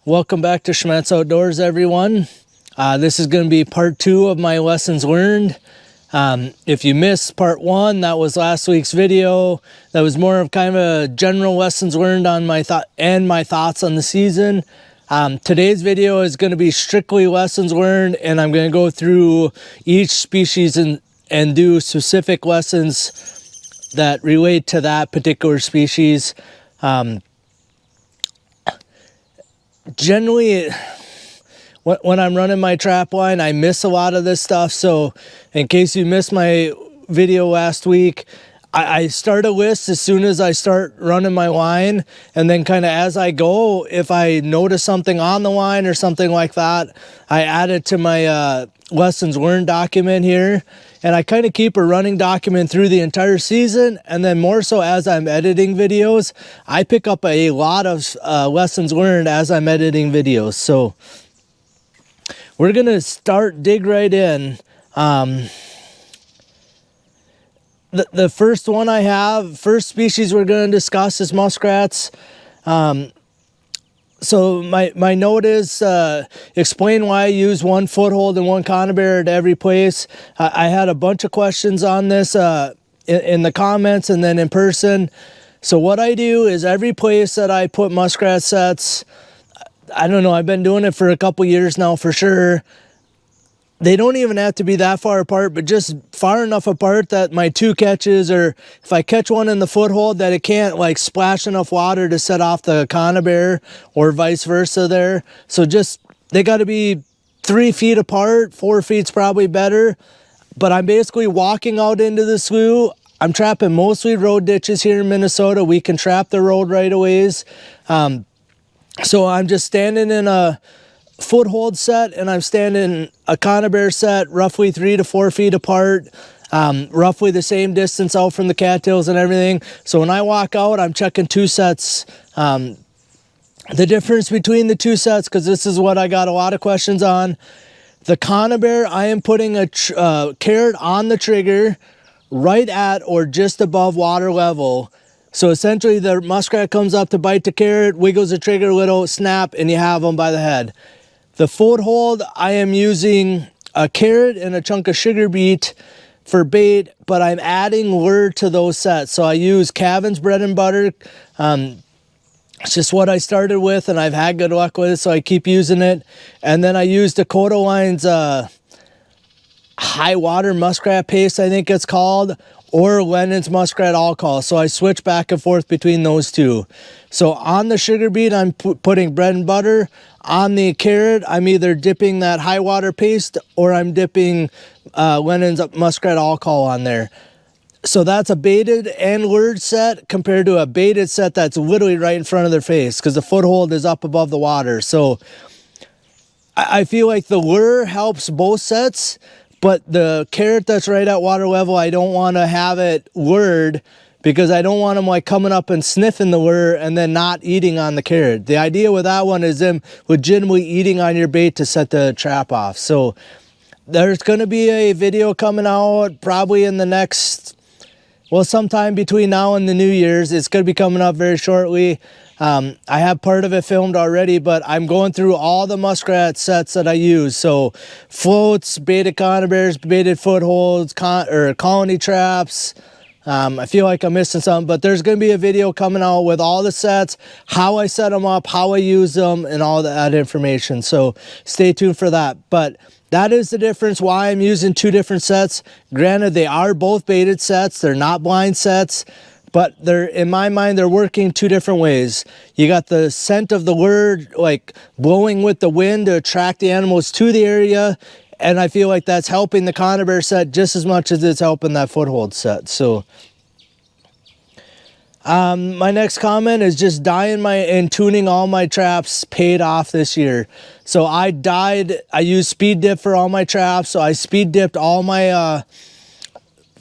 Welcome back to Schmattz Outdoors, everyone. This is going to be part 2 of my lessons learned. If you missed part 1, that was last week's video. That was more of kind of a general lessons learned on my thoughts on the season. Today's video is going to be strictly lessons learned, and I'm going to go through each species and do specific lessons that relate to that particular species. Generally, when I'm running my trap line, I miss a lot of this stuff. So in case you missed my video last week, I start a list as soon as I start running my line. And then kind of as I go, if I notice something on the line or something like that, I add it to my lessons learned document here. And I kind of keep a running document through the entire season. And then more so as I'm editing videos, I pick up a lot of lessons learned as I'm editing videos. So we're going to dig right in. The first one first species we're going to discuss is muskrats. So my note is explain why I use one foothold and one conibear at every place. I had a bunch of questions on this in the comments and then in person. So what I do is every place that I put muskrat sets, I don't know, I've been doing it for a couple years now for sure. They don't even have to be that far apart, but just far enough apart that my 2 catches, or if I catch one in the foothold, that it can't like splash enough water to set off the conibear or vice versa there. So just, they got to be 3 feet apart. 4 feet's probably better. But I'm basically walking out into the slough. I'm trapping mostly road ditches here in Minnesota. We can trap the road right away. So I'm just standing in a foothold set, and I'm standing a conibear set roughly 3 to 4 feet apart, roughly the same distance out from the cattails and everything. So when I walk out, I'm checking 2 sets. The difference between the 2 sets, because this is what I got a lot of questions on. The conibear, I am putting a carrot on the trigger right at or just above water level. So essentially the muskrat comes up to bite the carrot, wiggles the trigger a little, snap, and you have them by the head. The foothold, I am using a carrot and a chunk of sugar beet for bait, but I'm adding lure to those sets. So I use Cavan's bread and butter. It's just what I started with, and I've had good luck with it, so I keep using it. And then I use Dakota Line's high water muskrat paste, I think it's called, or Lennon's muskrat alcohol. So I switch back and forth between those 2. So on the sugar beet, I'm putting bread and butter. On the carrot, I'm either dipping that high water paste or I'm dipping Lennon's muskrat alcohol on there. So that's a baited and lured set compared to a baited set that's literally right in front of their face, because the foothold is up above the water. So I feel like the lure helps both sets, but the carrot that's right at water level, I don't want to have it lured, because I don't want them like coming up and sniffing the lure and then not eating on the carrot. The idea with that one is them legitimately eating on your bait to set the trap off. So there's going to be a video coming out probably in the next, well, sometime between now and the New Year's. It's going to be coming up very shortly. I have part of it filmed already, but I'm going through all the muskrat sets that I use. So floats, baited conibears, baited footholds, colony traps. I feel like I'm missing something, but there's going to be a video coming out with all the sets, how I set them up, how I use them, and all that information. So stay tuned for that. But that is the difference why I'm using 2 different sets. Granted, they are both baited sets. They're not blind sets, but they're, in my mind, they're working 2 different ways. You got the scent of the lure, like blowing with the wind to attract the animals to the area. And I feel like that's helping the conibear set just as much as it's helping that foothold set. So my next comment is just and tuning all my traps paid off this year. So I used speed dip for all my traps. So I speed dipped all my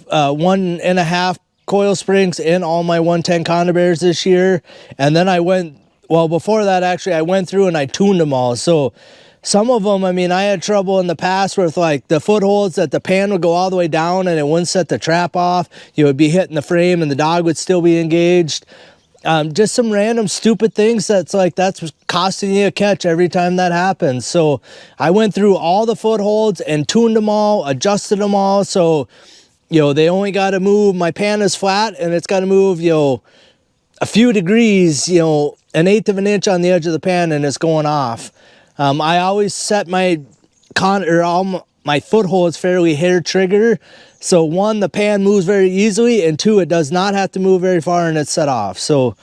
1.5 coil springs in all my 110 conibears this year. And then I went well, before that, actually, I went through and I tuned them all. So some of them, I mean, I had trouble in the past with like the footholds that the pan would go all the way down and it wouldn't set the trap off. You would be hitting the frame and the dog would still be engaged. Just some random stupid things that's costing you a catch every time that happens. So I went through all the footholds and tuned them all, adjusted them all. So, you know, they only got to move, my pan is flat and it's got to move, you know, a few degrees, you know, 1/8 of an inch on the edge of the pan and it's going off. I always set my all my footholds fairly hair trigger. So one, the pan moves very easily, and two, it does not have to move very far and it's set off. So,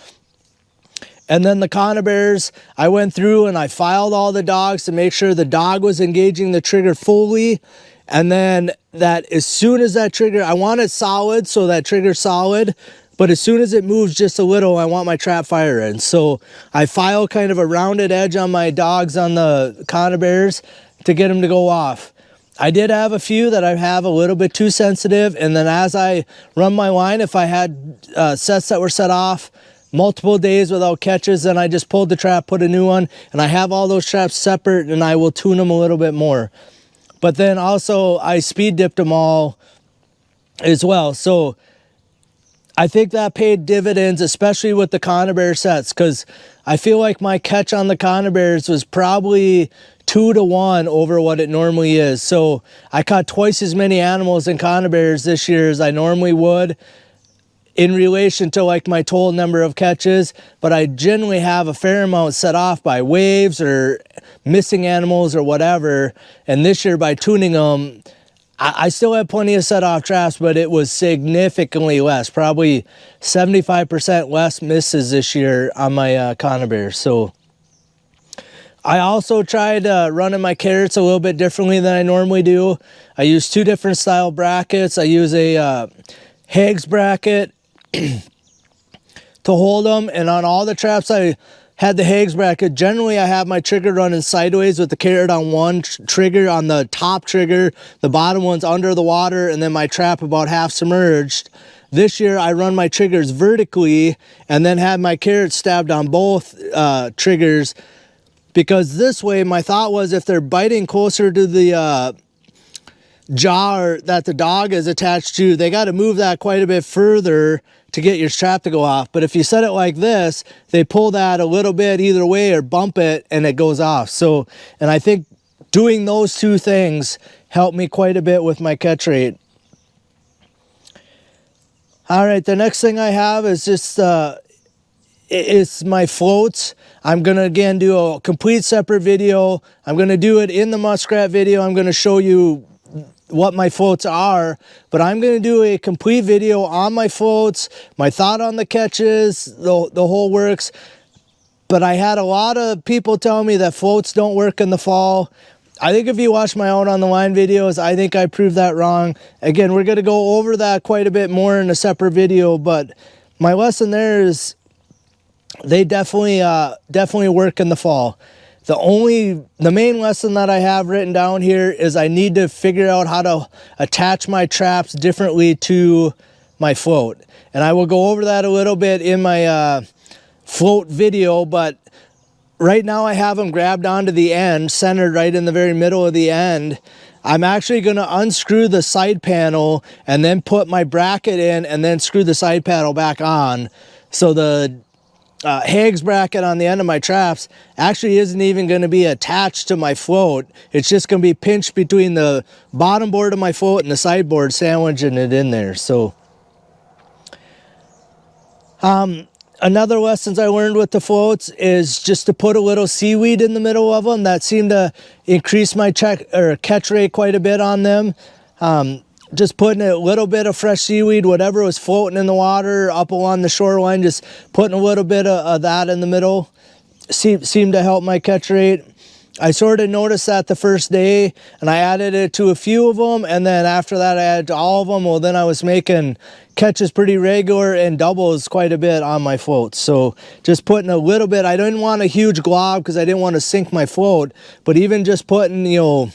and then the conibears, I went through and I filed all the dogs to make sure the dog was engaging the trigger fully. And then that as soon as that trigger, I want it solid, so that trigger's solid. But as soon as it moves just a little, I want my trap fire in. So I file kind of a rounded edge on my dogs on the conibears to get them to go off. I did have a few that I have a little bit too sensitive. And then as I run my line, if I had sets that were set off multiple days without catches, then I just pulled the trap, put a new one. And I have all those traps separate and I will tune them a little bit more. But then also I speed dipped them all as well. So I think that paid dividends, especially with the conibear sets, because I feel like my catch on the conibears was probably 2 to 1 over what it normally is. So I caught twice as many animals in conibears this year as I normally would in relation to like my total number of catches, but I generally have a fair amount set off by waves or missing animals or whatever. And this year by tuning them, I still had plenty of set off traps, but it was significantly less, probably 75% less misses this year on my conibears. So I also tried running my carrots a little bit differently than I normally do. I use 2 different style brackets. I use a Hags bracket to hold them, and on all the traps I had the Hags bracket. Generally, I have my trigger running sideways with the carrot on one trigger on the top trigger, the bottom one's under the water, and then my trap about half submerged. This year, I run my triggers vertically and then have my carrots stabbed on both triggers, because this way, my thought was if they're biting closer to the jaw that the dog is attached to, they got to move that quite a bit further to get your trap to go off. But if you set it like this, they pull that a little bit either way or bump it and it goes off. So, and I think doing those 2 things helped me quite a bit with my catch rate. All right, the next thing I have is just it's my floats. I'm gonna again do a complete separate video. I'm gonna do it in the Muskrat video. I'm gonna show you what my floats are, but I'm going to do a complete video on my floats, my thought on the catches, the whole works. But I had a lot of people tell me that floats don't work in the fall. I think if you watch my Out on the Line videos, I think I proved that wrong. Again, we're going to go over that quite a bit more in a separate video, but my lesson there is they definitely work in the fall. The main lesson that I have written down here is I need to figure out how to attach my traps differently to my float. And I will go over that a little bit in my float video, but right now I have them grabbed onto the end, centered right in the very middle of the end. I'm actually going to unscrew the side panel and then put my bracket in and then screw the side panel back on. So the Hags bracket on the end of my traps actually isn't even going to be attached to my float. It's just going to be pinched between the bottom board of my float and the side board, sandwiching it in there. So another lessons I learned with the floats is just to put a little seaweed in the middle of them. That seemed to increase my catch rate quite a bit on them. Just putting a little bit of fresh seaweed, whatever was floating in the water up along the shoreline, just putting a little bit of that in the middle seemed to help my catch rate. I sort of noticed that the first day, and I added it to a few of them, and then after that I added to all of them. Well, then I was making catches pretty regular and doubles quite a bit on my floats. So just putting a little bit. I didn't want a huge glob because I didn't want to sink my float, but even just putting, you know,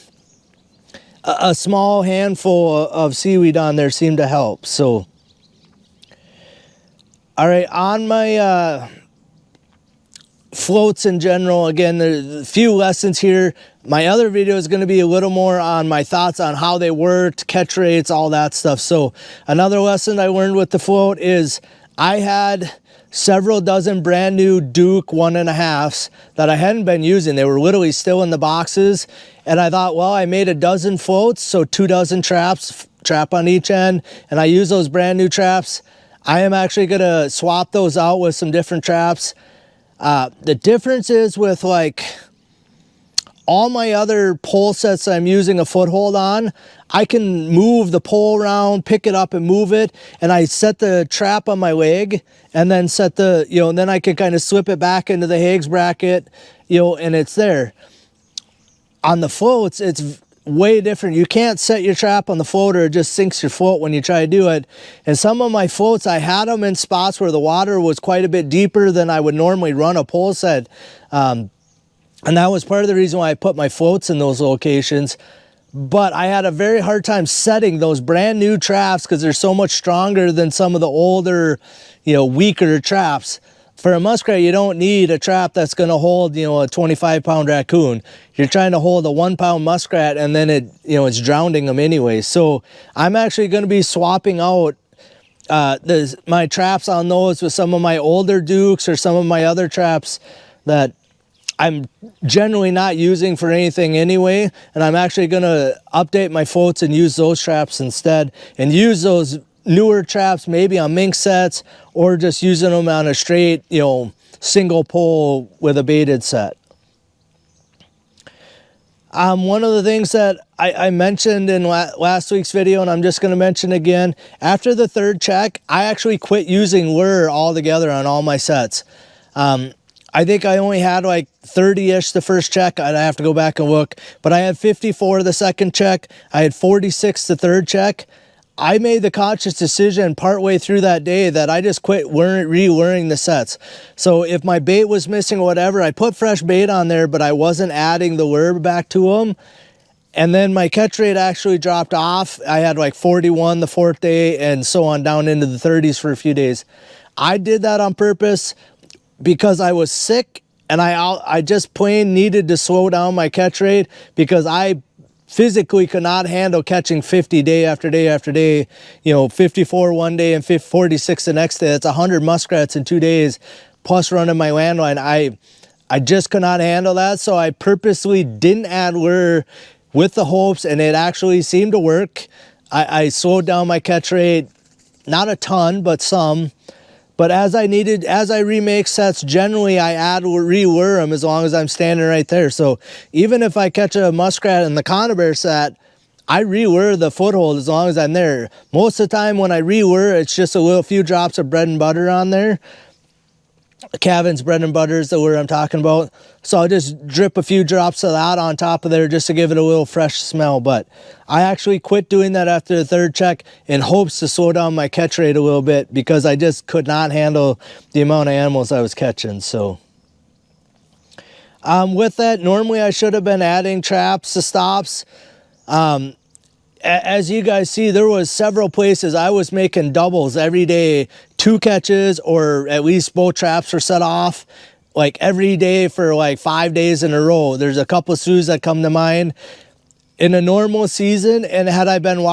a small handful of seaweed on there seemed to help. So, all right, on my floats in general, again, there's a few lessons here. My other video is going to be a little more on my thoughts on how they worked, catch rates, all that stuff. So another lesson I learned with the float is I had several dozen brand new Duke 1.5s that I hadn't been using. They were literally still in the boxes. And I thought, well, I made a dozen floats, so 2 dozen traps, trap on each end, and I use those brand new traps. I am actually going to swap those out with some different traps. The difference is with like all my other pole sets that I'm using a foothold on, I can move the pole around, pick it up and move it, and I set the trap on my leg and then set the, and then I can kind of slip it back into the Hague's bracket, and it's there. On the floats, it's way different. You can't set your trap on the float or it just sinks your float when you try to do it. And some of my floats, I had them in spots where the water was quite a bit deeper than I would normally run a pole set. And that was part of the reason why I put my floats in those locations. But I had a very hard time setting those brand new traps because they're so much stronger than some of the older, weaker traps. For a muskrat, you don't need a trap that's going to hold, a 25-pound raccoon. You're trying to hold a 1-pound muskrat, and then it's drowning them anyway. So I'm actually going to be swapping out my traps on those with some of my older Dukes or some of my other traps that I'm generally not using for anything anyway. And I'm actually going to update my floats and use those traps instead, and use those newer traps maybe on mink sets or just using them on a straight, single pole with a baited set. One of the things that I mentioned in last week's video, and I'm just going to mention again, after the third check, I actually quit using lure altogether on all my sets. I think I only had like 30-ish the first check. I'd have to go back and look, but I had 54 the second check. I had 46 the third check. I made the conscious decision partway through that day that I just quit re-luring the sets. So if my bait was missing or whatever, I put fresh bait on there, but I wasn't adding the lure back to them. And then my catch rate actually dropped off. I had like 41 the fourth day and so on down into the 30s for a few days. I did that on purpose because I was sick and I just plain needed to slow down my catch rate because I physically could not handle catching 50 day after day after day, 54 one day and 46 the next day. That's 100 muskrats in 2 days, plus running my landline. I just could not handle that, so I purposely didn't add lure with the hopes, and it actually seemed to work. I slowed down my catch rate, not a ton, but some. But as I remake sets, generally I add re-lure them as long as I'm standing right there. So even if I catch a muskrat in the conibear set, I re-lure the foothold as long as I'm there. Most of the time when I re-lure, it's just a few drops of bread and butter on there. Cavin's bread and butter is the lure I'm talking about. So I'll just drip a few drops of that on top of there just to give it a little fresh smell. But I actually quit doing that after the third check in hopes to slow down my catch rate a little bit because I just could not handle the amount of animals I was catching. So with that, normally I should have been adding traps to stops. As you guys see, there was several places I was making doubles every day, 2 catches, or at least both traps were set off like every day for like 5 days in a row. There's a couple of Sues that come to mind. In a normal season, and had I been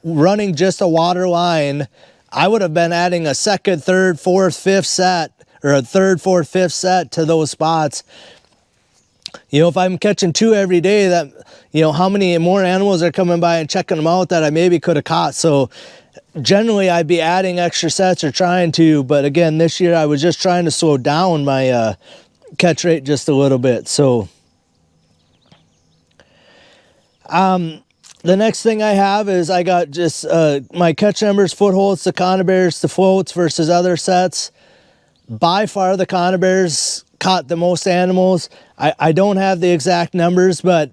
running just a water line, I would have been adding a second, third, fourth, fifth set, or a third, fourth, fifth set to those spots. If I'm catching 2 every day, that, how many more animals are coming by and checking them out that I maybe could have caught. So generally I'd be adding extra sets or trying to, but again, this year I was just trying to slow down my catch rate just a little bit. So the next thing I have is I got just my catch numbers, footholds, the conibears, the floats versus other sets. By far the conibears caught the most animals. I don't have the exact numbers, but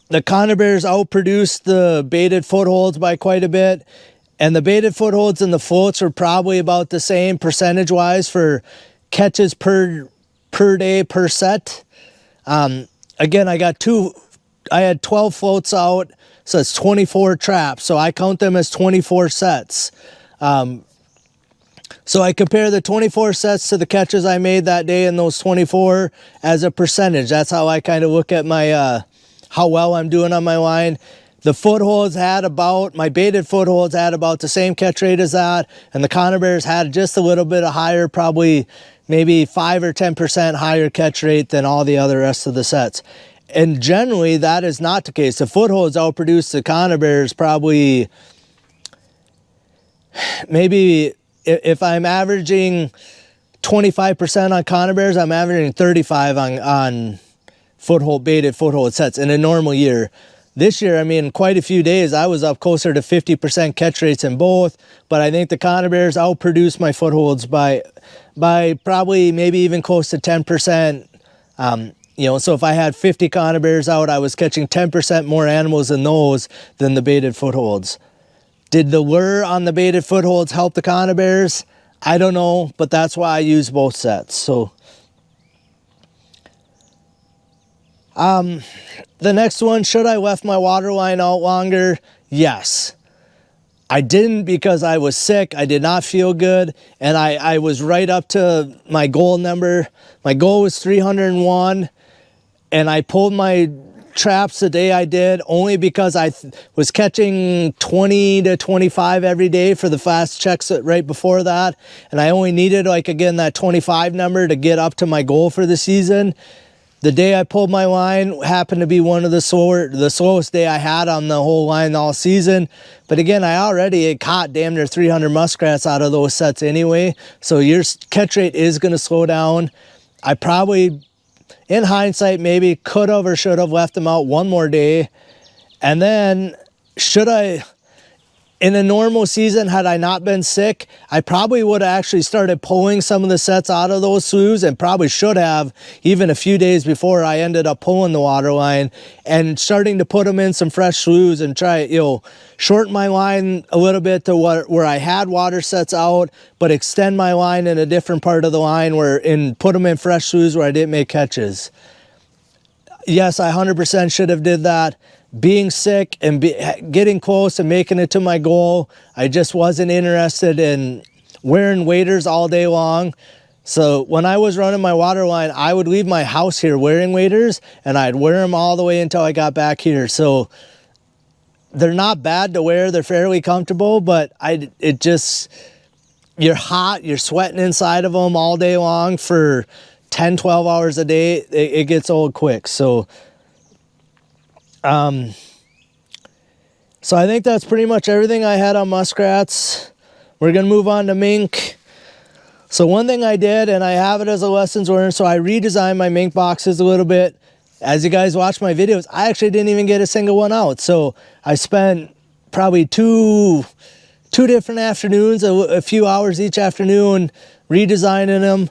the conibears outproduced the baited footholds by quite a bit. And the baited footholds and the floats are probably about the same percentage-wise for catches per day per set. Again, I had 12 floats out, so it's 24 traps. So I count them as 24 sets. So I compare the 24 sets to the catches I made that day in those 24 as a percentage. That's how I kind of look at my, how well I'm doing on my line. The footholds had about, my baited footholds had about the same catch rate as that. And the conibears had just a little bit of higher, probably maybe 5 or 10% higher catch rate than all the other rest of the sets. And generally that is not the case. The footholds outproduce the conibears probably, maybe if I'm averaging 25% on conibears, I'm averaging 35 on baited foothold sets in a normal year. This year, I mean, quite a few days, I was up closer to 50% catch rates in both, but I think the conibears outproduced my footholds by probably maybe even close to 10%. You know, so if I had 50 conibears out, I was catching 10% more animals in those than the baited footholds. Did the lure on the baited footholds help the conibears? I don't know, but that's why I use both sets. So, the next one, should I left my water line out longer? Yes. I didn't because I was sick. I did not feel good, and I was right up to my goal number. My goal was 301, and I pulled my traps the day I did only because I was catching 20 to 25 every day for the fast checks right before that, and I only needed, like, again, that 25 number to get up to my goal for the season. The day I pulled my line happened to be one of the slowest day I had on the whole line all season. But again, I already had caught damn near 300 muskrats out of those sets anyway, so your catch rate is going to slow down. I probably, in hindsight, maybe could have or should have left them out one more day. And then, should I, in a normal season, had I not been sick, I probably would have actually started pulling some of the sets out of those sloughs, and probably should have even a few days before I ended up pulling the water line, and starting to put them in some fresh sloughs and try, you know, shorten my line a little bit to where I had water sets out, but extend my line in a different part of the line and put them in fresh sloughs where I didn't make catches. Yes, I 100% should have did that. Being sick and getting close and making it to my goal, I just wasn't interested in wearing waders all day long. So when I was running my water line, I would leave my house here wearing waders, and I'd wear them all the way until I got back here. So they're not bad to wear. They're fairly comfortable, but you're hot, you're sweating inside of them all day long for 10, 12 hours a day. It gets old quick. So I think that's pretty much everything I had on muskrats. We're going to move on to mink. So one thing I did, and I have it as a lessons learned, so I redesigned my mink boxes a little bit. As you guys watch my videos, I actually didn't even get a single one out. So I spent probably two different afternoons, a few hours each afternoon, redesigning them.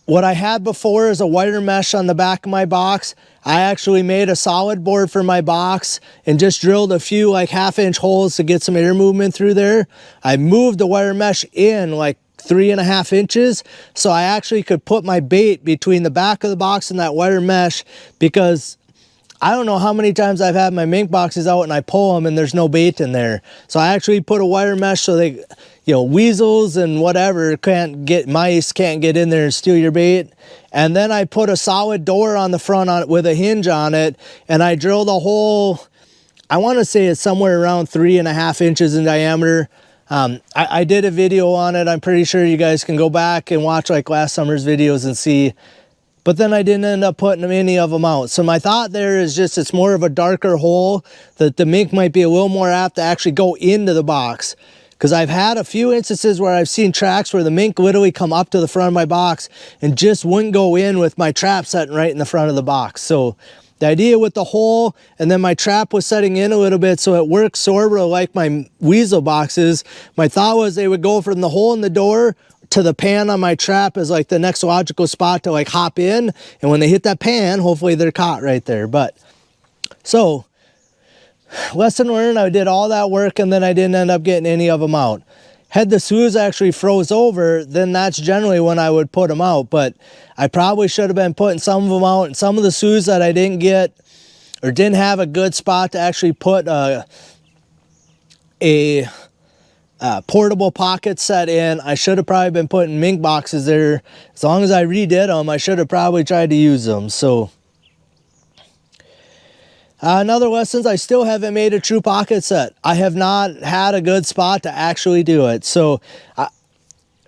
What I had before is a wire mesh on the back of my box. I actually made a solid board for my box and just drilled a few like 1/2-inch holes to get some air movement through there. I moved the wire mesh in like 3.5 inches, so I actually could put my bait between the back of the box and that wire mesh, because I don't know how many times I've had my mink boxes out and I pull them and there's no bait in there. So I actually put a wire mesh so they, you know, weasels and whatever mice can't get in there and steal your bait. And then I put a solid door on the front on it with a hinge on it, and I drilled a hole, I want to say it's somewhere around 3.5 inches in diameter. I did a video on it. I'm pretty sure you guys can go back and watch like last summer's videos and see. But then I didn't end up putting any of them out. So my thought there is just it's more of a darker hole that the mink might be a little more apt to actually go into the box. Because I've had a few instances where I've seen tracks where the mink literally come up to the front of my box and just wouldn't go in with my trap setting right in the front of the box. So the idea with the hole, and then my trap was setting in a little bit so it works sort of like my weasel boxes. My thought was they would go from the hole in the door to the pan on my trap as like the next logical spot to like hop in. And when they hit that pan, hopefully they're caught right there. But so lesson learned, I did all that work and then I didn't end up getting any of them out. Had the sloughs actually froze over, then that's generally when I would put them out. But I probably should have been putting some of them out, and some of the sloughs that I didn't get or didn't have a good spot to actually put portable pocket set in. I should have probably been putting mink boxes there. As long as I redid them, I should have probably tried to use them. So another lesson, I still haven't made a true pocket set. I have not had a good spot to actually do it. So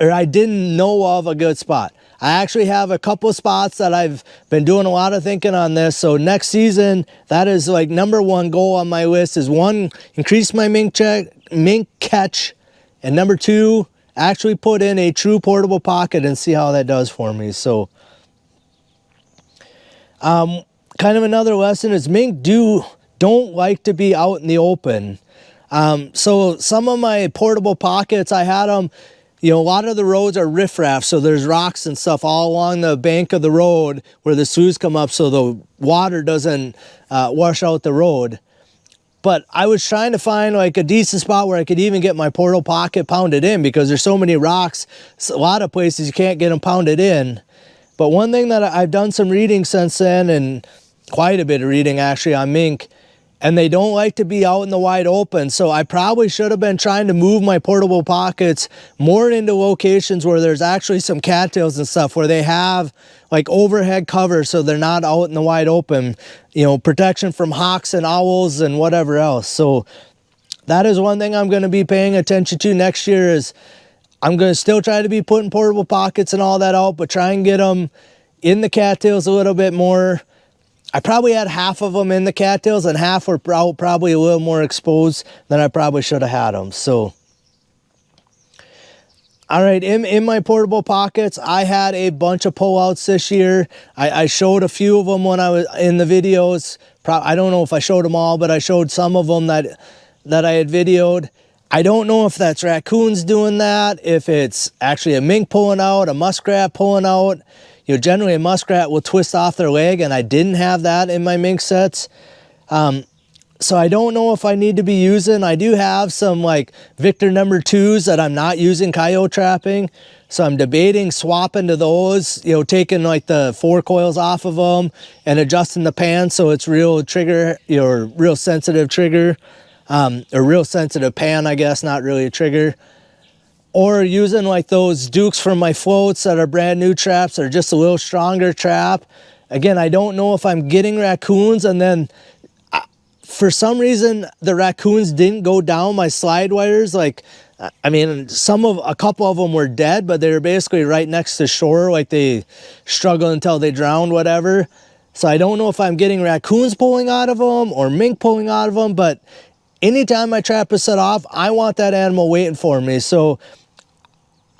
I didn't know of a good spot. I actually have a couple spots that I've been doing a lot of thinking on this. So next season, that is like #1 goal on my list is 1, increase my mink catch, and #2, actually put in a true portable pocket and see how that does for me. So kind of another lesson is mink don't like to be out in the open. So some of my portable pockets, I had them, you know, a lot of the roads are riffraff, so there's rocks and stuff all along the bank of the road where the sloughs come up so the water doesn't wash out the road. But I was trying to find like a decent spot where I could even get my portable pocket pounded in, because there's so many rocks, a lot of places you can't get them pounded in. But one thing that I've done some reading since then, and quite a bit of reading actually on mink, and they don't like to be out in the wide open. So I probably should have been trying to move my portable pockets more into locations where there's actually some cattails and stuff, where they have like overhead cover so they're not out in the wide open, you know, protection from hawks and owls and whatever else. So that is one thing I'm going to be paying attention to next year. Is I'm going to still try to be putting portable pockets and all that out, but try and get them in the cattails a little bit more. I probably had half of them in the cattails and half were probably a little more exposed than I probably should have had them. So, all right, in my portable pockets, I had a bunch of pullouts this year. I showed a few of them when I was in the videos. I don't know if I showed them all, but I showed some of them that I had videoed. I don't know if that's raccoons doing that, if it's actually a mink pulling out, a muskrat pulling out. You know, generally a muskrat will twist off their leg, and I didn't have that in my mink sets. So I don't know if I need to be using, I do have some like Victor #2s that I'm not using coyote trapping. So I'm debating swapping to those, you know, taking like the 4 coils off of them and adjusting the pan so it's real trigger, or real sensitive trigger, or real sensitive pan, I guess, not really a trigger. Or using like those Dukes from my floats that are brand new traps, or just a little stronger trap. Again, I don't know if I'm getting raccoons, and then for some reason the raccoons didn't go down my slide wires. Like, I mean, a couple of them were dead, but they were basically right next to shore, like they struggled until they drowned, whatever. So I don't know if I'm getting raccoons pulling out of them or mink pulling out of them, but anytime my trap is set off, I want that animal waiting for me. So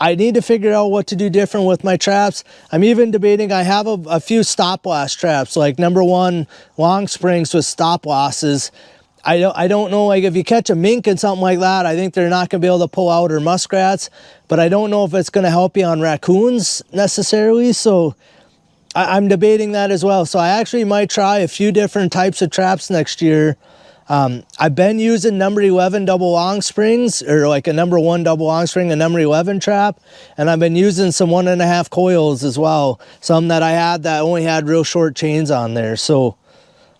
I need to figure out what to do different with my traps. I'm even debating, I have a few stop loss traps, like #1 long springs with stop losses. I don't know, like if you catch a mink and something like that, I think they're not gonna be able to pull out, or muskrats, but I don't know if it's gonna help you on raccoons necessarily. So I'm debating that as well. So I actually might try a few different types of traps next year. I've been using #11 double long springs, or like a #1 double long spring, a #11 trap, and I've been using some 1.5 coils as well. Some that I had that only had real short chains on there. So,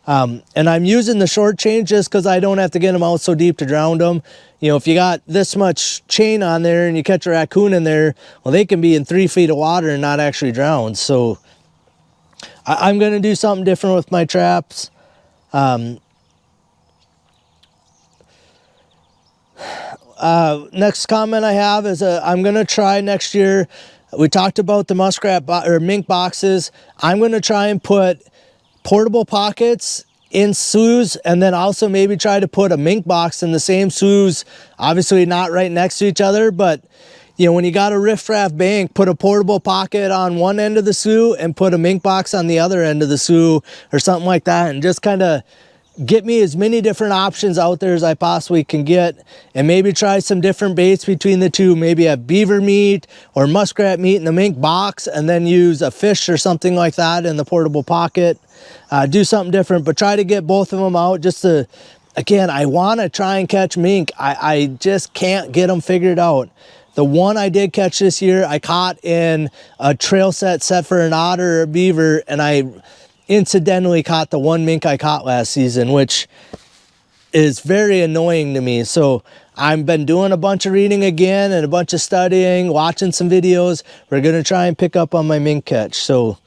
and I'm using the short chain just because I don't have to get them out so deep to drown them. You know, if you got this much chain on there and you catch a raccoon in there, well, they can be in 3 feet of water and not actually drown. So I'm going to do something different with my traps. Next comment I have is I'm going to try next year. We talked about the muskrat or mink boxes. I'm going to try and put portable pockets in sloughs, and then also maybe try to put a mink box in the same sloughs. Obviously not right next to each other, but you know, when you got a riffraff bank, put a portable pocket on one end of the slough and put a mink box on the other end of the slough, or something like that, and just kind of get me as many different options out there as I possibly can get, and maybe try some different baits between the two. Maybe have beaver meat or muskrat meat in the mink box, and then use a fish or something like that in the portable pocket. Do something different, but try to get both of them out just to, again, I want to try and catch mink. I just can't get them figured out. The one I did catch this year, I caught in a trail set for an otter or a beaver, and I incidentally caught the one mink I caught last season, which is very annoying to me. So I've been doing a bunch of reading again and a bunch of studying, watching some videos. We're going to try and pick up on my mink catch. So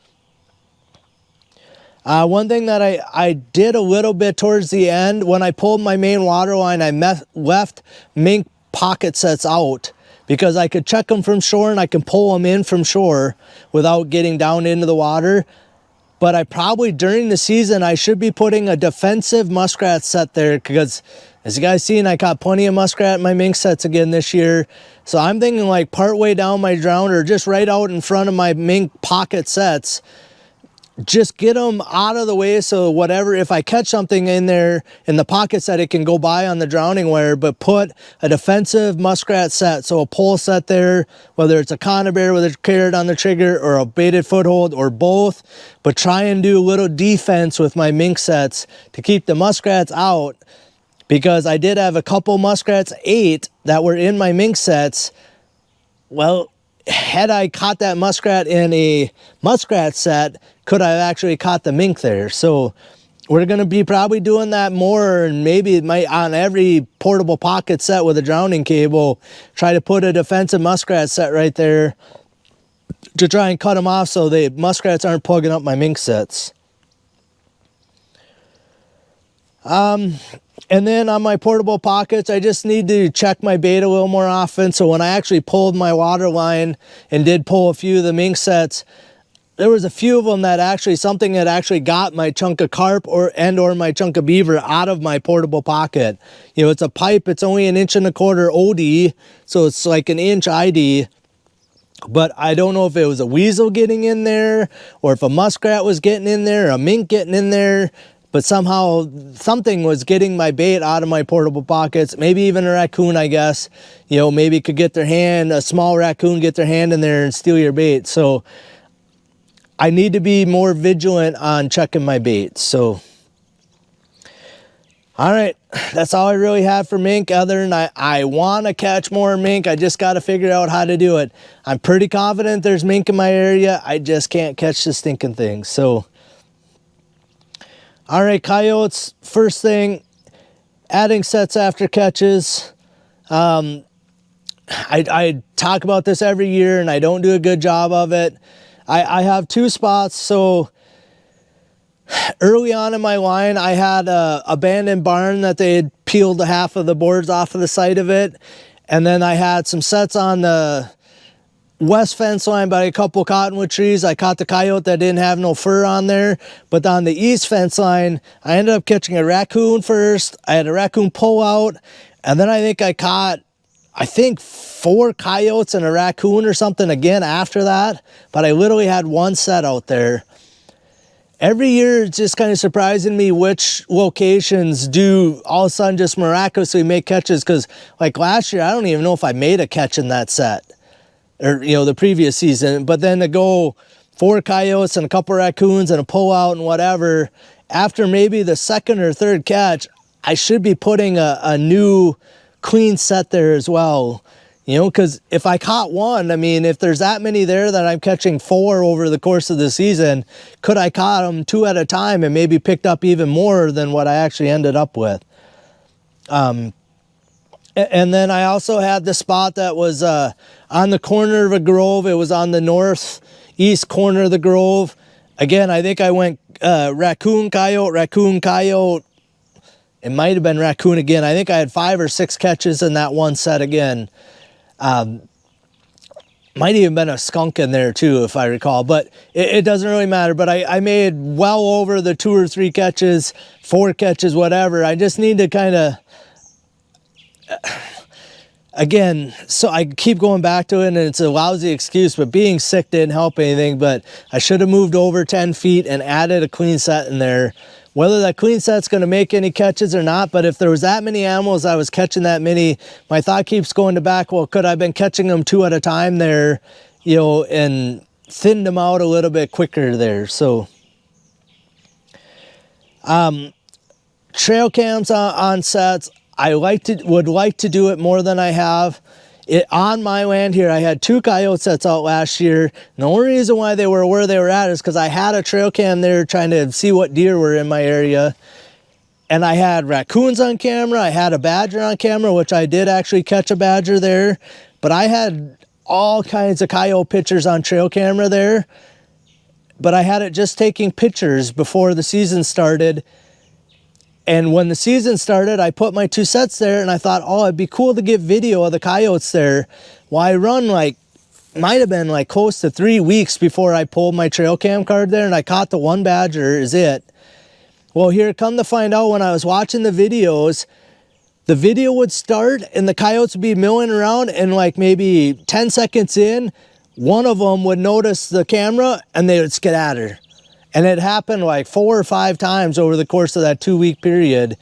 one thing that I did a little bit towards the end, when I pulled my main water line, I left mink pocket sets out because I could check them from shore and I can pull them in from shore without getting down into the water. But I probably, during the season, I should be putting a defensive muskrat set there because, as you guys seen, I caught plenty of muskrat in my mink sets again this year. So I'm thinking like part way down my drown or just right out in front of my mink pocket sets, just get them out of the way so whatever, if I catch something in there in the pocket set, it can go by on the drowning wire, but put a defensive muskrat set, so a pole set there, whether it's a conibear with a carrot on the trigger or a baited foothold or both, but try and do a little defense with my mink sets to keep the muskrats out, because I did have a couple muskrats ate that were in my mink sets. Well, had I caught that muskrat in a muskrat set, could I have actually caught the mink there? So we're going to be probably doing that more, and maybe it might, on every portable pocket set with a drowning cable, try to put a defensive muskrat set right there to try and cut them off so the muskrats aren't plugging up my mink sets. And then on my portable pockets, I just need to check my bait a little more often. So when I actually pulled my water line and did pull a few of the mink sets, there was a few of them that actually, something that actually got my chunk of carp or my chunk of beaver out of my portable pocket. You know, it's a pipe, it's only 1.25 inch OD, so it's like an inch ID. But I don't know if it was a weasel getting in there or if a muskrat was getting in there or a mink getting in there. But somehow something was getting my bait out of my portable pockets. Maybe even a raccoon, I guess. You know, maybe could get their hand, a small raccoon, get their hand in there and steal your bait. So I need to be more vigilant on checking my bait. So, all right, that's all I really have for mink, other than I want to catch more mink. I just got to figure out how to do it. I'm pretty confident there's mink in my area. I just can't catch the stinking thing. So, all right, coyotes, first thing, adding sets after catches. I talk about this every year and I don't do a good job of it. I have two spots. So early on in my line, I had a abandoned barn that they had peeled half of the boards off of the side of it. And then I had some sets on the west fence line by a couple cottonwood trees. I caught the coyote that didn't have no fur on there. But on the east fence line, I ended up catching a raccoon first. I had a raccoon pull out. And then I think I caught, 4 coyotes and a raccoon or something again after that. But I literally had one set out there. Every year it's just kind of surprising me which locations do all of a sudden just miraculously make catches. Because like last year, I don't even know if I made a catch in that set. Or, you know, the previous season. But then to go 4 coyotes and a couple raccoons and a pull out and whatever, after maybe the second or third catch, I should be putting a new clean set there as well. You know, because if I caught one, I mean, if there's that many there that I'm catching 4 over the course of the season, could I caught them 2 at a time and maybe picked up even more than what I actually ended up with? And then I also had the spot that was on the corner of a grove. It was on the northeast corner of the grove. Again, I think I went raccoon, coyote. It might have been raccoon again. I think I had 5 or 6 catches in that one set again. Might even been a skunk in there too, if I recall. But it doesn't really matter. But I made well over the 2 or 3 catches, 4 catches, whatever. I just need to kind of... Again, so I keep going back to it, and it's a lousy excuse, but being sick didn't help anything. But I should have moved over 10 feet and added a clean set in there. Whether that clean set's going to make any catches or not, but if there was that many animals, I was catching that many, my thought keeps going to back, well, could I have been catching them 2 at a time there, you know, and thinned them out a little bit quicker there. So, trail cams on sets. I would like to do it more than I have. On my land here, I had 2 coyote sets out last year. And the only reason why they were where they were at is because I had a trail cam there trying to see what deer were in my area. And I had raccoons on camera. I had a badger on camera, which I did actually catch a badger there. But I had all kinds of coyote pictures on trail camera there. But I had it just taking pictures before the season started. And when the season started, I put my 2 sets there and I thought, oh, it'd be cool to get video of the coyotes there. Well, I run like, might have been like close to 3 weeks before I pulled my trail cam card there, and I caught the one badger is it. Well, here, come to find out, when I was watching the videos, the video would start and the coyotes would be milling around, and like maybe 10 seconds in, one of them would notice the camera and they would skedaddle. And it happened like 4 or 5 times over the course of that 2-week period.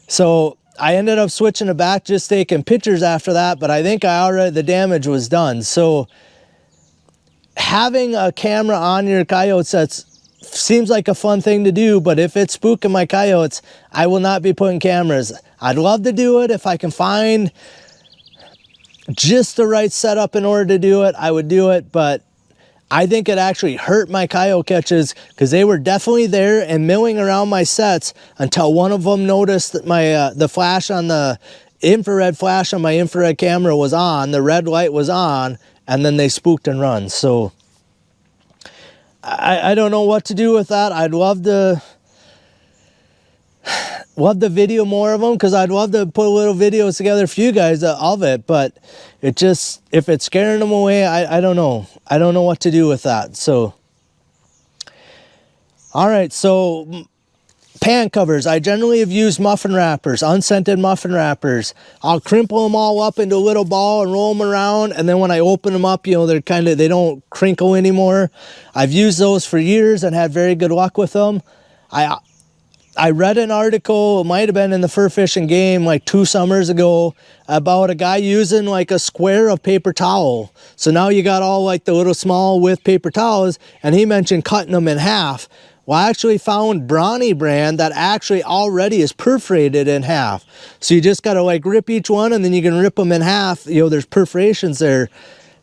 So I ended up switching it back, just taking pictures after that, but I think the damage was done. So having a camera on your coyote sets seems like a fun thing to do, but if it's spooking my coyotes, I will not be putting cameras. I'd love to do it. If I can find just the right setup in order to do it, I would do it, but I think it actually hurt my coyote catches because they were definitely there and milling around my sets until one of them noticed that my the flash on the infrared flash on my infrared camera was on, the red light was on, and then they spooked and run. So I don't know what to do with that. I'd love to video more of them, because I'd love to put little videos together for you guys of it, but it just, if it's scaring them away, I don't know. I don't know what to do with that. So, all right, so pan covers. I generally have used muffin wrappers, unscented muffin wrappers. I'll crimple them all up into a little ball and roll them around, and then when I open them up, you know, they don't crinkle anymore. I've used those for years and had very good luck with them. I read an article, it might have been in the Fur Fishing Game like 2 summers ago, about a guy using like a square of paper towel. So now you got all like the little small width paper towels, and he mentioned cutting them in half. Well, I actually found Brawny brand that actually already is perforated in half. So you just got to like rip each one, and then you can rip them in half. You know, there's perforations there.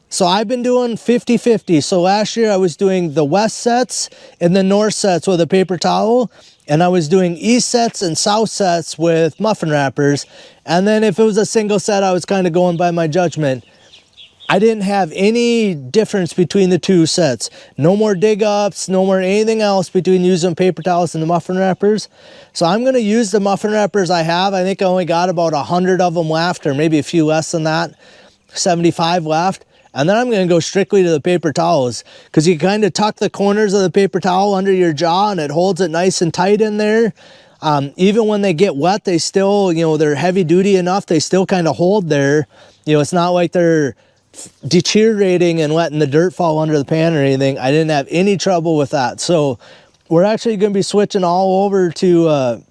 So I've been doing 50-50. So last year I was doing the west sets and the north sets with a paper towel. And I was doing east sets and south sets with muffin wrappers. And then if it was a single set, I was kind of going by my judgment. I didn't have any difference between the 2 sets. No more dig ups, no more anything else between using paper towels and the muffin wrappers. So I'm going to use the muffin wrappers I have. I think I only got about 100 of them left, or maybe a few less than that, 75 left. And then I'm going to go strictly to the paper towels, because you kind of tuck the corners of the paper towel under your jaw and it holds it nice and tight in there. Even when they get wet, they still, you know, they're heavy duty enough, they still kind of hold there. You know, it's not like they're deteriorating and letting the dirt fall under the pan or anything. I didn't have any trouble with that. So we're actually going to be switching all over to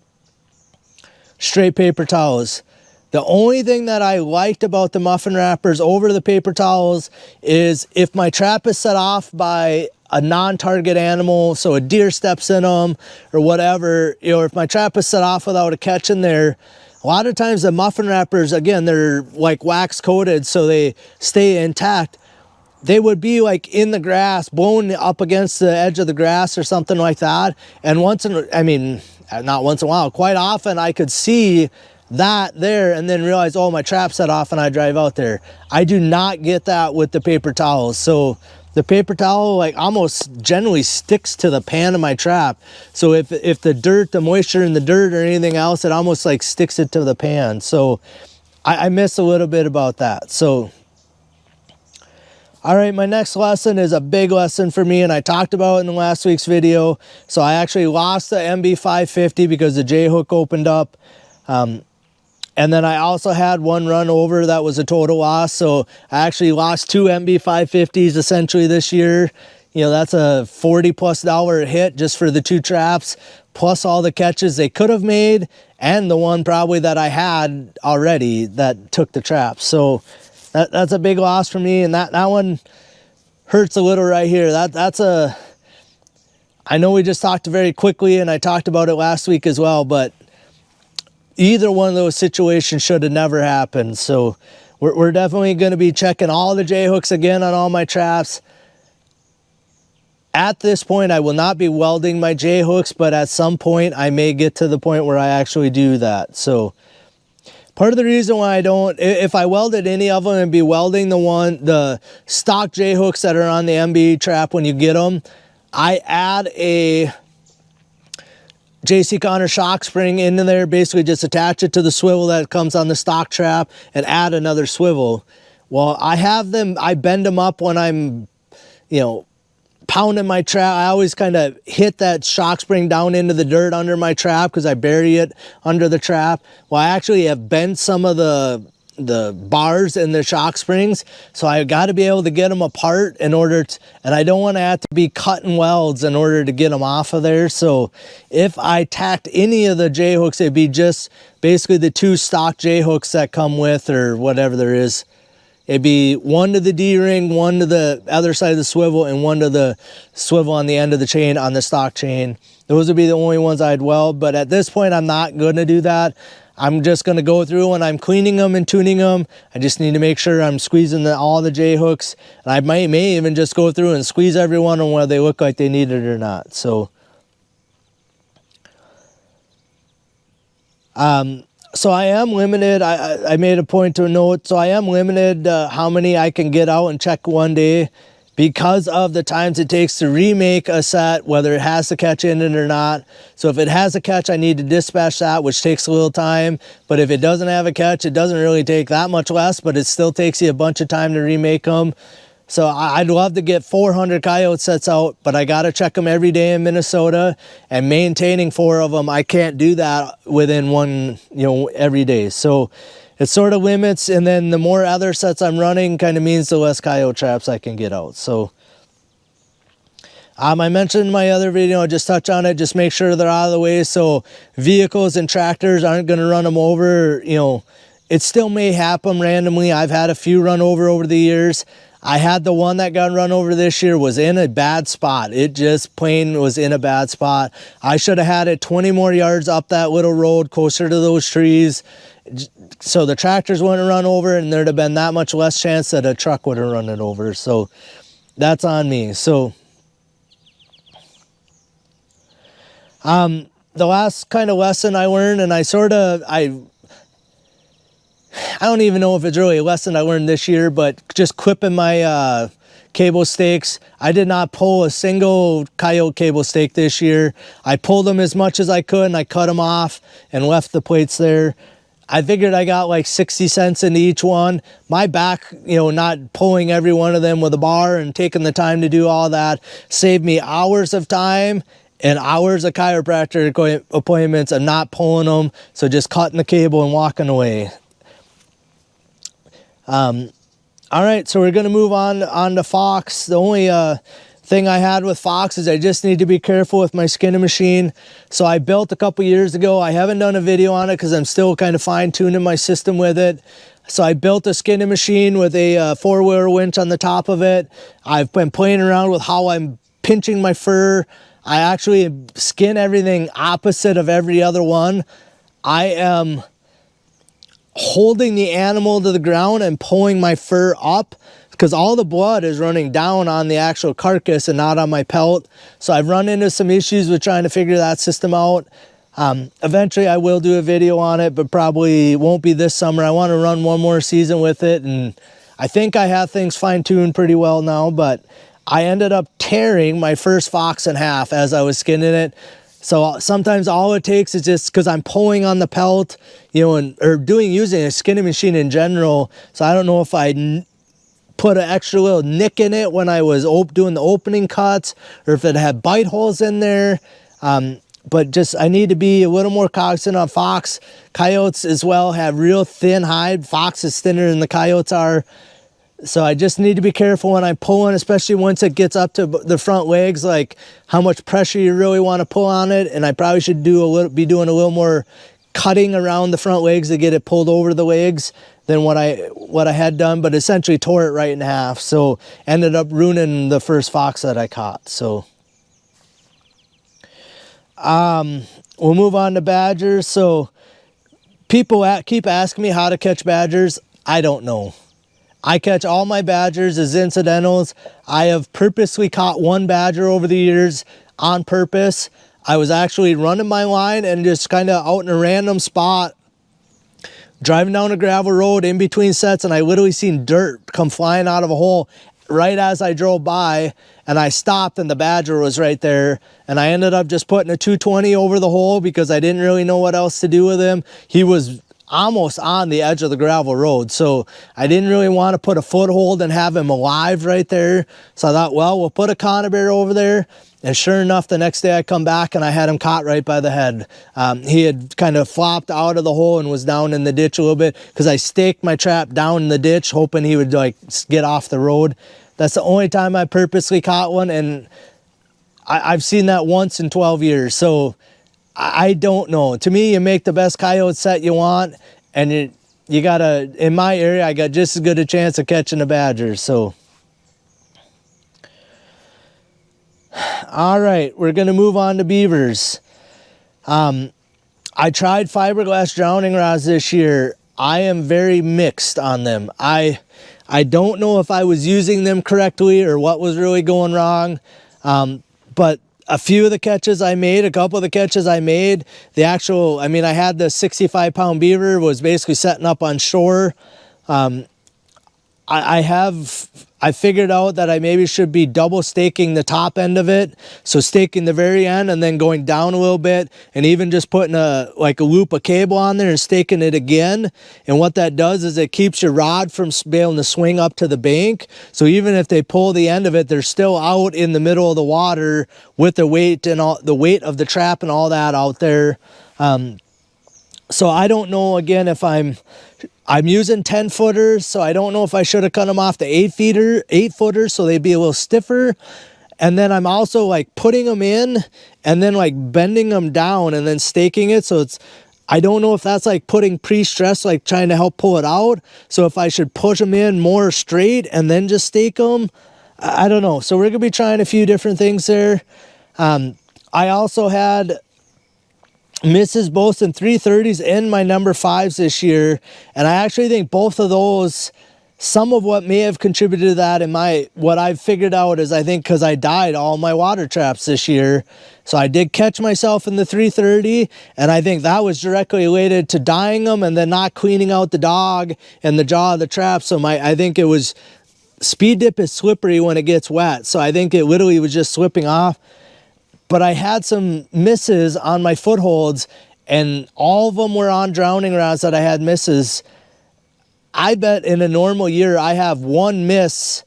straight paper towels. The only thing that I liked about the muffin wrappers over the paper towels is if my trap is set off by a non-target animal, so a deer steps in them or whatever, you know, if my trap is set off without a catch in there, a lot of times the muffin wrappers, again, they're like wax coated so they stay intact. They would be like in the grass, blown up against the edge of the grass or something like that. And not once in a while, quite often I could see that there and then realize, oh, my trap set off, and I drive out there. I do not get that with the paper towels. So the paper towel like almost generally sticks to the pan of my trap. So if the dirt, the moisture in the dirt or anything else, it almost like sticks it to the pan. So I miss a little bit about that. So all right, my next lesson is a big lesson for me, and I talked about it in the last week's video. So I actually lost the MB550 because the J hook opened up. And then I also had one run over that was a total loss. So I actually lost 2 MB550s essentially this year. You know, that's a $40+ hit just for the 2 traps, plus all the catches they could have made, and the one probably that I had already that took the trap. So that's a big loss for me, and that one hurts a little right here. I know we just talked very quickly, and I talked about it last week as well, but either one of those situations should have never happened. So we're definitely going to be checking all the J hooks again on all my traps. At this point, I will not be welding my J hooks, but at some point I may get to the point where I actually do that. So part of the reason why I don't, if I welded any of them, and be welding the stock J hooks that are on the MB trap when you get them. I add a JC Connor shock spring into there, basically just attach it to the swivel that comes on the stock trap and add another swivel. Well, I have them, I bend them up when I'm, pounding my trap. I always kind of hit that shock spring down into the dirt under my trap because I bury it under the trap. Well, I actually have bent some of the bars in the shock springs, so I got to be able to get them apart in order to, and I don't want to have to be cutting welds in order to get them off of there. So if I tacked any of the J hooks, it'd be just basically the 2 stock J hooks that come with, or whatever there is. It'd be one to the D-ring, one to the other side of the swivel, and one to the swivel on the end of the chain on the stock chain. Those would be the only ones I'd weld, but at this point I'm not going to do that. I'm just going to go through when I'm cleaning them and tuning them. I just need to make sure I'm squeezing all the J hooks. And I may even just go through and squeeze every one on whether they look like they need it or not. So I am limited. I made a point to note. So I am limited how many I can get out and check one day because of the times it takes to remake a set, whether it has a catch in it or not. So if it has a catch, I need to dispatch that, which takes a little time. But if it doesn't have a catch, it doesn't really take that much less, but it still takes you a bunch of time to remake them. So I'd love to get 400 coyote sets out, but I got to check them every day in Minnesota, and maintaining 4 of them, I can't do that within one, every day. So it sort of limits, and then the more other sets I'm running kind of means the less coyote traps I can get out. So I mentioned in my other video, I'll just touch on it, just make sure they're out of the way so vehicles and tractors aren't going to run them over. It still may happen randomly. I've had a few run over the years. I had the one that got run over this year was in a bad spot. It just plain was in a bad spot. I should have had it 20 more yards up that little road closer to those trees, so the tractors wouldn't run over, and there'd have been that much less chance that a truck would have run it over. So that's on me. So the last kind of lesson I learned, and I don't even know if it's really a lesson I learned this year, but just clipping my cable stakes. I did not pull a single coyote cable stake this year. I pulled them as much as I could, and I cut them off and left the plates there. I figured I got like 60 cents into each one. My back, not pulling every one of them with a bar and taking the time to do all that saved me hours of time and hours of chiropractor appointments and not pulling them. So just cutting the cable and walking away. All right, so we're going to move on to fox. The only thing I had with fox is I just need to be careful with my skinning machine. So I built a couple years ago. I haven't done a video on it because I'm still kind of fine-tuning my system with it. So I built a skinning machine with a 4-wheeler winch on the top of it. I've been playing around with how I'm pinching my fur. I actually skin everything opposite of every other one. I am holding the animal to the ground and pulling my fur up because all the blood is running down on the actual carcass and not on my pelt. So I've run into some issues with trying to figure that system out. Eventually I will do a video on it, but probably won't be this summer. I want to run one more season with it, and I think I have things fine-tuned pretty well now, but I ended up tearing my first fox in half as I was skinning it. So sometimes all it takes is just because I'm pulling on the pelt, using a skinning machine in general. So I don't know if I put an extra little nick in it when I was doing the opening cuts, or if it had bite holes in there. But just I need to be a little more cognizant on fox. Coyotes as well have real thin hide. Fox is thinner than the coyotes are. So I just need to be careful when I'm pulling, especially once it gets up to the front legs, like how much pressure you really want to pull on it. And I probably should be doing a little more cutting around the front legs to get it pulled over the legs than what I had done, but essentially tore it right in half. So ended up ruining the first fox that I caught. So we'll move on to badgers. So people keep asking me how to catch badgers. I don't know. I catch all my badgers as incidentals. I have purposely caught one badger over the years on purpose. I was actually running my line and just kind of out in a random spot, driving down a gravel road in between sets, and I literally seen dirt come flying out of a hole right as I drove by, and I stopped and the badger was right there, and I ended up just putting a 220 over the hole because I didn't really know what else to do with him. He was almost on the edge of the gravel road, so I didn't really want to put a foothold and have him alive right there. So I thought, well, we'll put a conibear over there. And sure enough, the next day I come back and I had him caught right by the head. He had kind of flopped out of the hole and was down in the ditch a little bit because I staked my trap down in the ditch hoping he would like get off the road. That's the only time I purposely caught one, and I've seen that once in 12 years. So I don't know. To me, you make the best coyote set you want, and you gotta, in my area, I got just as good a chance of catching a badger. So all right, we're gonna move on to beavers. I tried fiberglass drowning rods this year. I am very mixed on them. I don't know if I was using them correctly or what was really going wrong, but a few of the catches I made, a couple of the catches I made, the actual, I mean, I had the 65-pound beaver was basically setting up on shore. I figured out that I maybe should be double staking the top end of it. So staking the very end and then going down a little bit, and even just putting a loop of cable on there and staking it again. And what that does is it keeps your rod from being able to swing up to the bank. So even if they pull the end of it, they're still out in the middle of the water with the weight and all the weight of the trap and all that out there. So I don't know, again, if I'm using 10 footers, so I don't know if I should have cut them off to 8 footers so they'd be a little stiffer. And then I'm also like putting them in and then like bending them down and then staking it. So I don't know if that's like putting pre-stress, like trying to help pull it out. So if I should push them in more straight and then just stake them, I don't know. So we're gonna be trying a few different things there. I also had misses both in 330s and my number 5s this year, and I actually think both of those, some of what may have contributed to that in what I've figured out is I think because I dyed all my water traps this year. So I did catch myself in the 330, and I think that was directly related to dyeing them and then not cleaning out the dog and the jaw of the trap. So I think it was, speed dip is slippery when it gets wet, so I think it literally was just slipping off. But I had some misses on my footholds, and all of them were on drowning rods that I had misses. I bet in a normal year I have one miss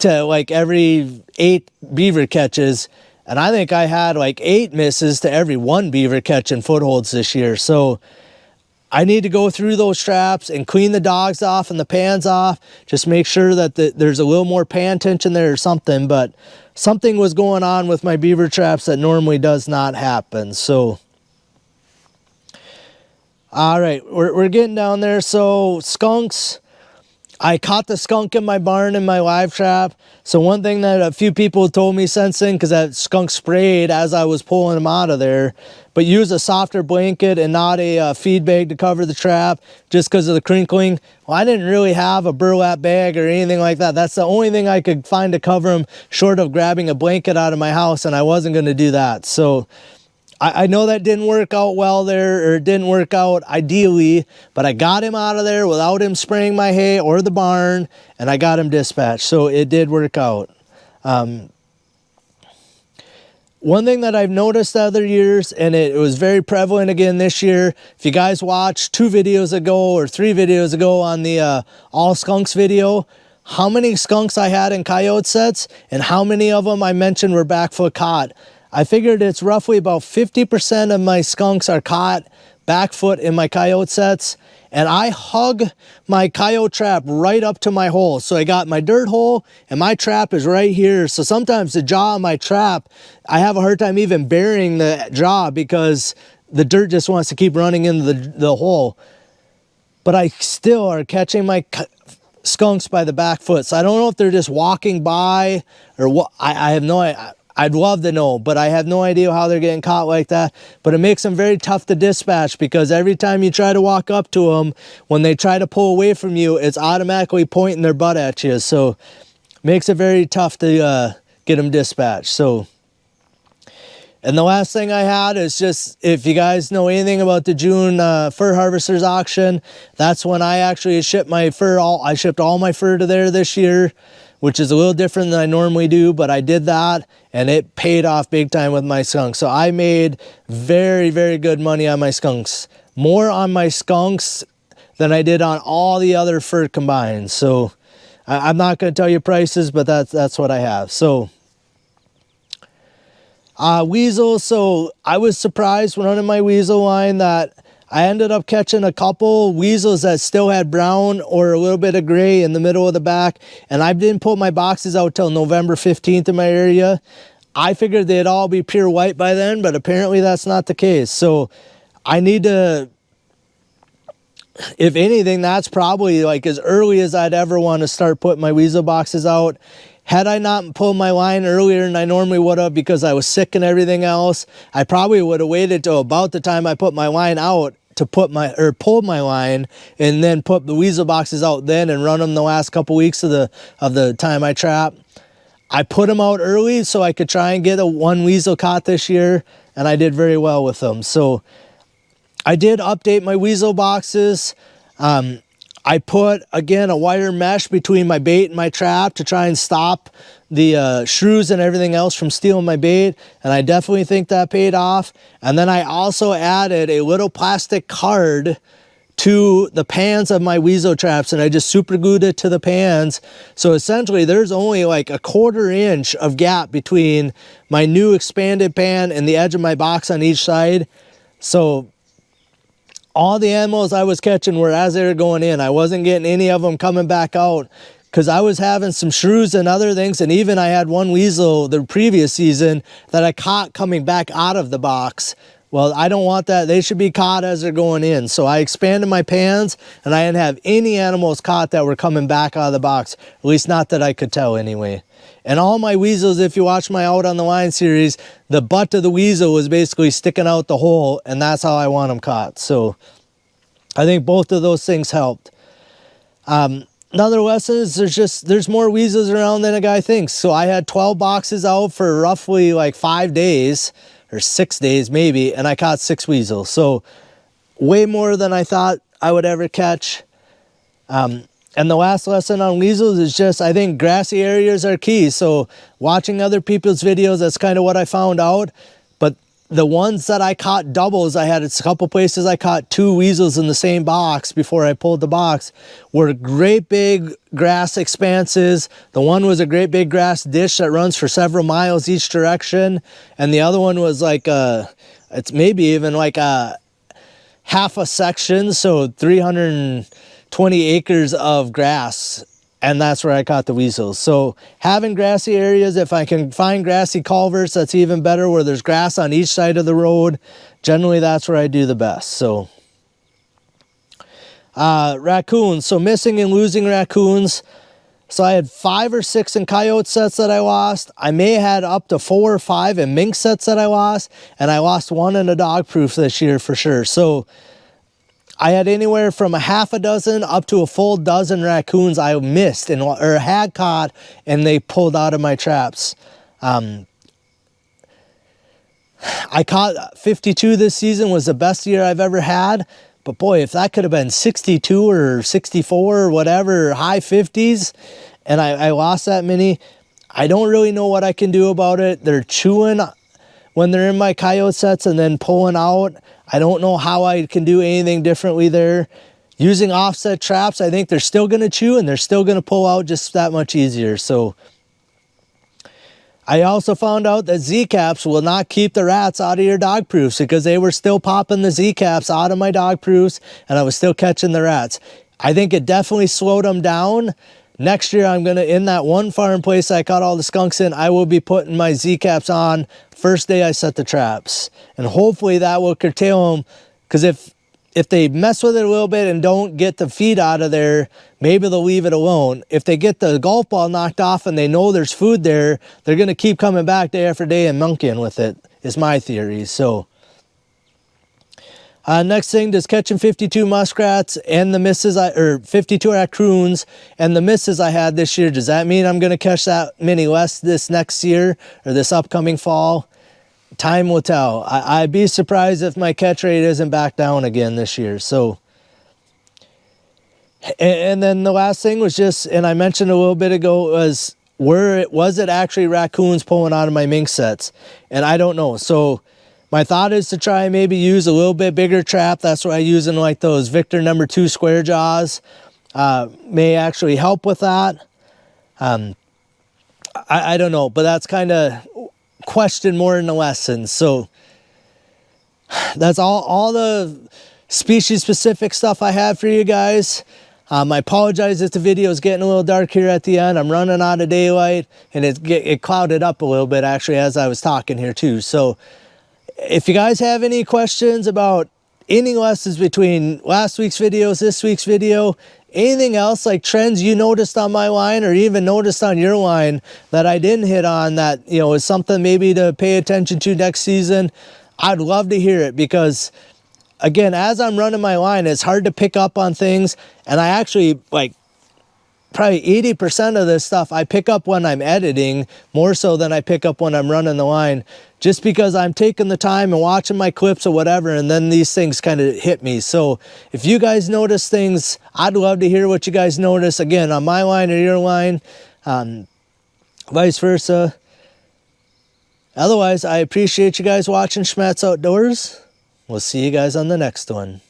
to like every 8 beaver catches, and I think I had like 8 misses to every 1 beaver catch in footholds this year. So I need to go through those traps and clean the dogs off and the pans off, just make sure that there's a little more pan tension there or something. But something was going on with my beaver traps that normally does not happen. So all right, we're getting down there. So skunks, I caught the skunk in my barn in my live trap. So one thing that a few people told me since then, because that skunk sprayed as I was pulling him out of there, but use a softer blanket and not a feed bag to cover the trap just because of the crinkling. Well, I didn't really have a burlap bag or anything like that. That's the only thing I could find to cover him short of grabbing a blanket out of my house, and I wasn't going to do that. So I know that didn't work out well there, or it didn't work out ideally, but I got him out of there without him spraying my hay or the barn, and I got him dispatched, so it did work out. One thing that I've noticed other years, and it was very prevalent again this year, if you guys watched 2 videos ago or 3 videos ago on the all skunks video, how many skunks I had in coyote sets and how many of them I mentioned were back foot caught. I figured it's roughly about 50% of my skunks are caught back foot in my coyote sets, and I hug my coyote trap right up to my hole. So I got my dirt hole and my trap is right here. So sometimes the jaw of my trap, I have a hard time even burying the jaw because the dirt just wants to keep running into the hole. But I still are catching my skunks by the back foot. So I don't know if they're just walking by or what. I have no idea. I'd love to know, but I have no idea how they're getting caught like that. But it makes them very tough to dispatch, because every time you try to walk up to them, when they try to pull away from you, it's automatically pointing their butt at you. So makes it very tough to get them dispatched. So, and the last thing I had is just, if you guys know anything about the June fur harvesters auction, that's when I actually shipped my fur. I shipped all my fur to there this year, which is a little different than I normally do, but I did that and it paid off big time with my skunks. So I made very, very good money on my skunks. More on my skunks than I did on all the other fur combined. So I'm not going to tell you prices, but that's what I have. So weasel. So I was surprised when running my weasel line that I ended up catching a couple weasels that still had brown or a little bit of gray in the middle of the back. And I didn't put my boxes out till November 15th in my area. I figured they'd all be pure white by then, but apparently that's not the case. So I need to, if anything, that's probably like as early as I'd ever want to start putting my weasel boxes out. Had I not pulled my line earlier than I normally would have because I was sick and everything else, I probably would have waited till about the time I put my line out to pull my line, and then put the weasel boxes out then and run them the last couple weeks of the time I trap. I put them out early so I could try and get one weasel caught this year, and I did very well with them. So I did update my weasel boxes. I put, again, a wire mesh between my bait and my trap to try and stop the shrews and everything else from stealing my bait, and I definitely think that paid off. And then I also added a little plastic card to the pans of my weasel traps, and I just super glued it to the pans. So essentially there's only like a 1/4 inch of gap between my new expanded pan and the edge of my box on each side. So all the animals I was catching were as they were going in. I wasn't getting any of them coming back out, because I was having some shrews and other things, and even I had one weasel the previous season that I caught coming back out of the box. Well, I don't want that. They should be caught as they're going in. So I expanded my pans, and I didn't have any animals caught that were coming back out of the box, at least not that I could tell anyway. And all my weasels, if you watch my Out on the Line series, the butt of the weasel was basically sticking out the hole, and that's how I want them caught. So I think both of those things helped. Another lesson is there's more weasels around than a guy thinks. So I had 12 boxes out for roughly like 5 days, or 6 days maybe, and I caught 6 weasels. So way more than I thought I would ever catch. And the last lesson on weasels is just, I think grassy areas are key. So watching other people's videos, that's kind of what I found out. But the ones that I caught doubles, I had a couple places I caught 2 weasels in the same box before I pulled the box, were great big grass expanses. The one was a great big grass dish that runs for several miles each direction. And the other one was like, it's maybe even like a half a section, so 320 acres of grass, and that's where I caught the weasels. So having grassy areas, if I can find grassy culverts, that's even better, where there's grass on each side of the road. Generally, that's where I do the best. So raccoons. So missing and losing raccoons. So I had 5 or 6 in coyote sets that I lost. I may have had up to 4 or 5 in mink sets that I lost, and I lost 1 in a dog proof this year for sure. So I had anywhere from a half a dozen up to a full dozen raccoons I missed or had caught, and they pulled out of my traps. I caught 52 this season, was the best year I've ever had. But boy, if that could have been 62 or 64 or whatever, high 50s, and I lost that many, I don't really know what I can do about it. They're chewing when they're in my coyote sets and then pulling out. I don't know how I can do anything differently there. Using offset traps, I think they're still going to chew and they're still going to pull out just that much easier. So I also found out that Z-caps will not keep the rats out of your dog proofs, because they were still popping the Z-caps out of my dog proofs and I was still catching the rats. I think it definitely slowed them down. Next year, I'm going to, in that one farm place I caught all the skunks in, I will be putting my Z-caps on first day I set the traps. And hopefully that will curtail them, because if they mess with it a little bit and don't get the feed out of there, maybe they'll leave it alone. If they get the golf ball knocked off and they know there's food there, they're going to keep coming back day after day and monkeying with it, is my theory. So next thing, does catching 52 muskrats and the misses, or 52 raccoons and the misses I had this year, does that mean I'm going to catch that many less this next year or this upcoming fall? Time will tell. I'd be surprised if my catch rate isn't back down again this year. So, and then the last thing was just, and I mentioned a little bit ago, was it actually raccoons pulling out of my mink sets? And I don't know. So my thought is to try and maybe use a little bit bigger trap. That's what I use in like those Victor #2 square jaws. May actually help with that. I don't know, but that's kind of question more in the lesson. So that's all the species specific stuff I have for you guys. I apologize if the video is getting a little dark here at the end. I'm running out of daylight, and it clouded up a little bit actually as I was talking here too. So if you guys have any questions about any lessons between last week's videos, this week's video, anything else like trends you noticed on my line or even noticed on your line that I didn't hit on that, you know, is something maybe to pay attention to next season, I'd love to hear it, because again, as I'm running my line, it's hard to pick up on things. And I actually, like, probably 80% of this stuff I pick up when I'm editing more so than I pick up when I'm running the line, just because I'm taking the time and watching my clips or whatever, and then these things kind of hit me. So if you guys notice things, I'd love to hear what you guys notice, again, on my line or your line, vice versa. Otherwise, I appreciate you guys watching Schmattz Outdoors. We'll see you guys on the next one.